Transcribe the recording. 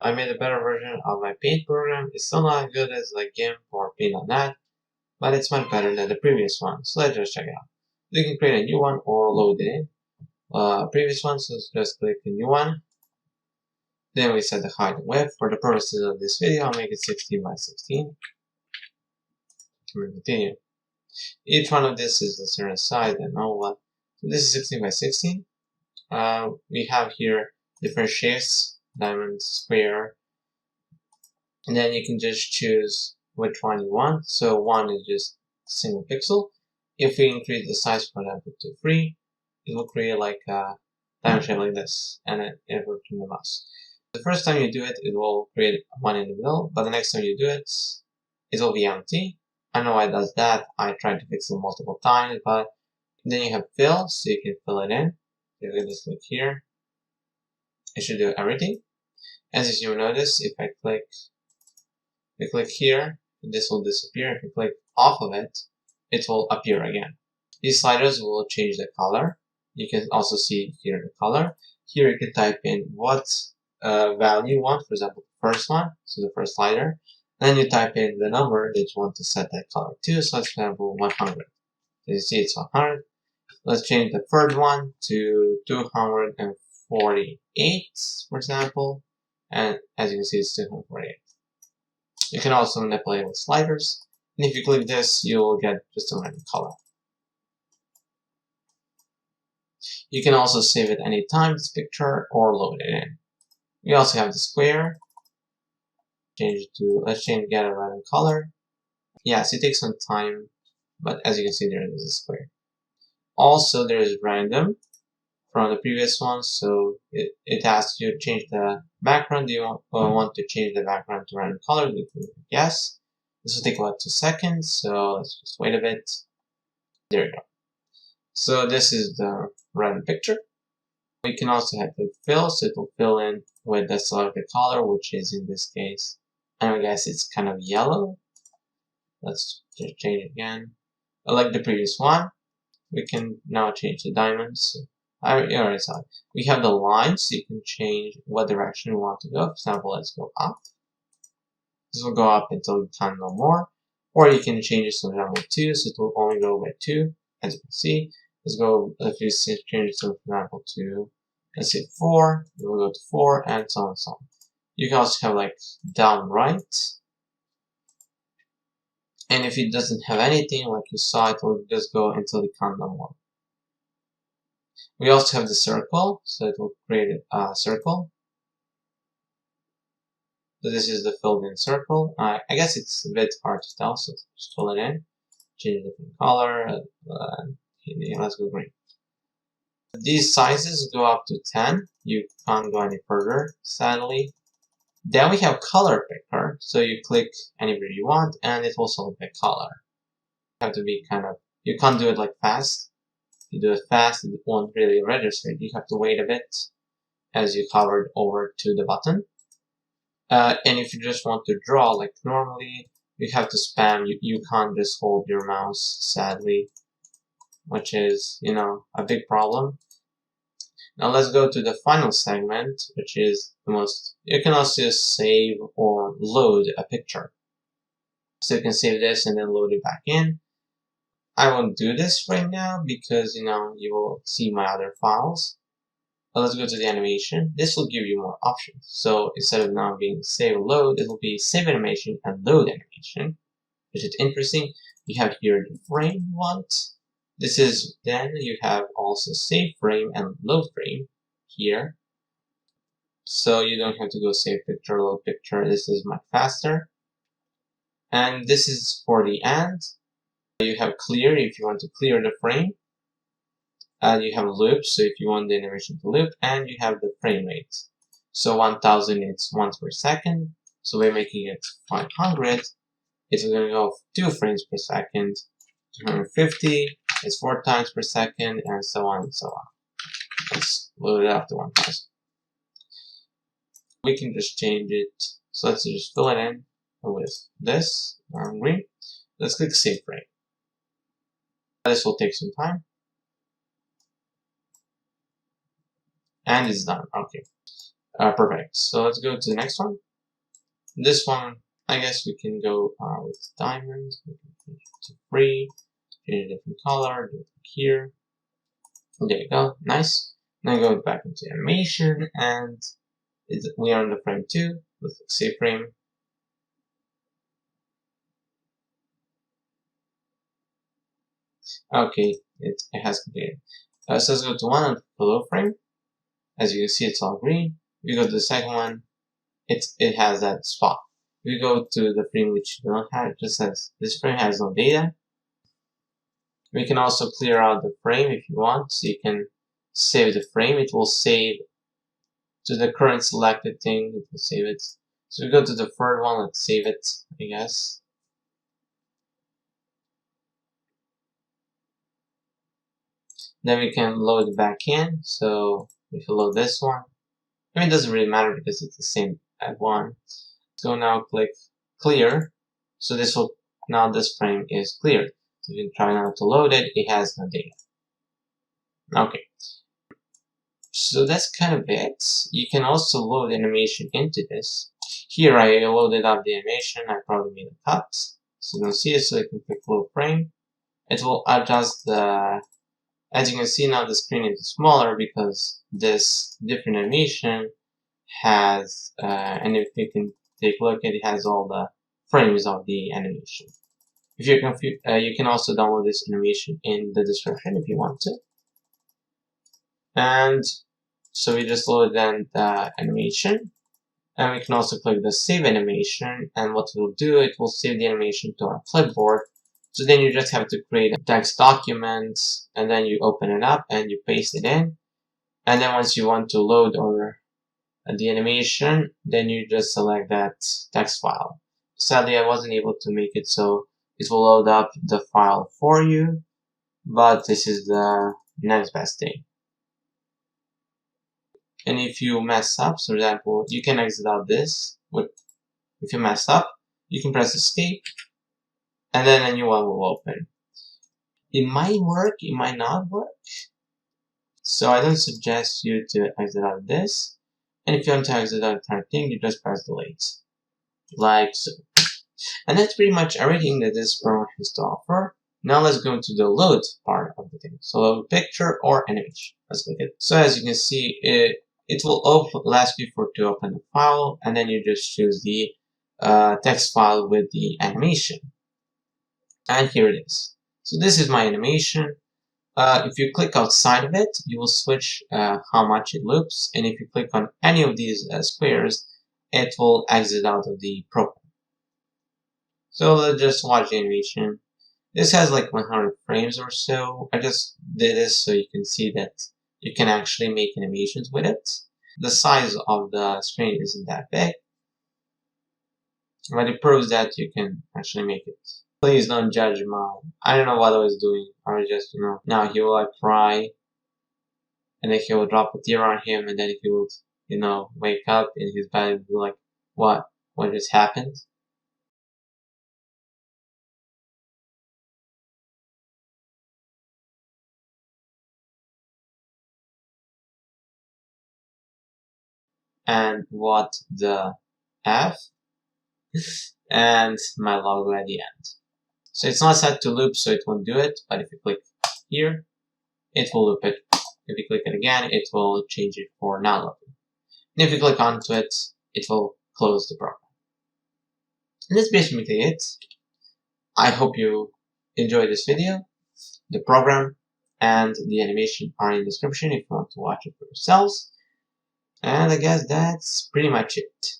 I made a better version of my Paint program. It's still not as good as like GIMP or Paint.net, but it's much better than the previous one. So let's just check it out. You can create a new one or load it in. Previous one, so just click the new one. Then we set the height and width. For the purposes of this video, I'll make it 16 by 16. Continue. Each one of this is a certain size and all what. So this is 16 by 16. We have here different shapes, diamond, square, and then you can just choose which one you want. So one is just a single pixel. If we increase the size, for example, to 3, it will create like a diamond shape like this, and it will turn the mouse. The first time you do it, it will create one in the middle, but the next time you do it, it will be empty. I know why it does that. I tried to fix it multiple times, but then you have fill, so you can fill it in. You can just click here. It should do everything. As you notice, if I click here, this will disappear. If you click off of it, it will appear again. These sliders will change the color. You can also see here the color. Here you can type in what value you want, for example, the first one, so the first slider. Then you type in the number that you want to set that color to, so for example, 100. So you see it's 100. Let's change the third one to 248, for example, and as you can see, it's 248. You can also manipulate with sliders, and if you click this, you'll get just a random color. You can also save it anytime, this picture, or load it in. We also have the square. Let's change get a random color. Yes, it takes some time, but as you can see, there is a square. Also, there is random from the previous one, so it asks you to change the background. Do you want to change the background to random color? Yes. This will take about 2 seconds, so let's just wait a bit. There you go. So this is the random picture. We can also have the fill, so it will fill in with the selected color, which is in this case, I guess it's kind of yellow. Let's just change it again. Like the previous one, we can now change the diamonds. I already saw it. We have the lines, so you can change what direction you want to go. For example, let's go up. This will go up until you can no more. Or you can change it to example 2, so it will only go by 2, as you can see. Let's go, if you change it to, for example, to, let's say 4, it will go to 4, and so on and so on. You can also have like down right. And if it doesn't have anything, like you saw, it will just go until you can't no more. We also have the circle, so it will create a circle. So this is the filled in circle. I guess it's a bit hard to tell, so just fill it in. Change a different color. Let's go green. These sizes go up to 10. You can't go any further, sadly. Then we have color picker, so you click anywhere you want, and it will select the color. You have to be you can't do it like fast. If you do it fast, it won't really register. You have to wait a bit as you hover over to the button. And if you just want to draw like normally, you have to spam. You can't just hold your mouse, sadly, which is, a big problem. Now let's go to the final segment, which is the most, you can also save or load a picture. So you can save this and then load it back in. I won't do this right now because, you will see my other files. But let's go to the animation. This will give you more options. So instead of now being save or load, it will be save animation and load animation, which is interesting. You have here the frame you want. Then you have also save frame and load frame here. So you don't have to go save picture, load picture. This is much faster. And this is for the end. You have clear if you want to clear the frame. You have loop, so if you want the animation to loop. And you have the frame rate. So 1000 is once per second. So we're making it 500. It's going to go 2 frames per second. 250 is 4 times per second, and so on and so on. Let's load it up to 1000. We can just change it. So let's just fill it in with this green. Let's click save frame. This will take some time. And it's done. Okay. Perfect. So let's go to the next one. This one, I guess we can go with diamonds. We can change it to free, change a different color, do it here. There you go, nice. Now go back into animation, and we are on the frame 2. Let's save frame. Okay, it has completed. So let's go to one on below frame. As you can see, it's all green. We go to the second one, it has that spot. We go to the frame which you don't have, it just says this frame has no data. We can also clear out the frame if you want, so you can save the frame. It will save to the current selected thing, it will save it. So we go to the third one, let's save it, I guess. Then we can load it back in. So if you load this one, I mean, it doesn't really matter because it's the same at one. So now click clear. So this will, now this frame is cleared. So you can try now to load it, it has no data. Okay. So that's kind of it. You can also load animation into this. Here I loaded up the animation, I probably made a cut. So you don't see it, so you can click load frame. It will adjust the, as you can see now the screen is smaller because this different animation has, and if you can take a look, it has all the frames of the animation. If you're confused, you can also download this animation in the description if you want to. And so we just load then the animation, and we can also click the save animation, and what it will do, it will save the animation to our clipboard. So then you just have to create a text document, and then you open it up and you paste it in. And then once you want to load or the animation, then you just select that text file. Sadly, I wasn't able to make it so it will load up the file for you, but this is the next best thing. And if you mess up, so for example, you can exit out this. If you mess up, you can press escape, and then a new one will open. It might work, it might not work. So I don't suggest you to exit out this. And if you want to exit out the entire thing, you just press delete. Like so. And that's pretty much everything that this program has to offer. Now let's go into the load part of the thing. So load picture or animation. Let's click it. So as you can see, it will ask you to open the file, and then you just choose the text file with the animation. And here it is. So this is my animation. If you click outside of it, you will switch how much it loops, and if you click on any of these squares, it will exit out of the program. So let's just watch the animation. This has like 100 frames or so. I just did this so you can see that you can actually make animations with it. The size of the screen isn't that big, but it proves that you can actually make it. Please don't judge mine. I don't know what I was doing. I was just, now he will like cry, and then he will drop a tear on him, and then he will, wake up in his bed and be like, what? What just happened? And what the F? And my logo at the end. So it's not set to loop, so it won't do it, but if you click here, it will loop it. If you click it again, it will change it for not looping. And if you click onto it, it will close the program. And that's basically it. I hope you enjoyed this video. The program and the animation are in the description if you want to watch it for yourselves. And I guess that's pretty much it.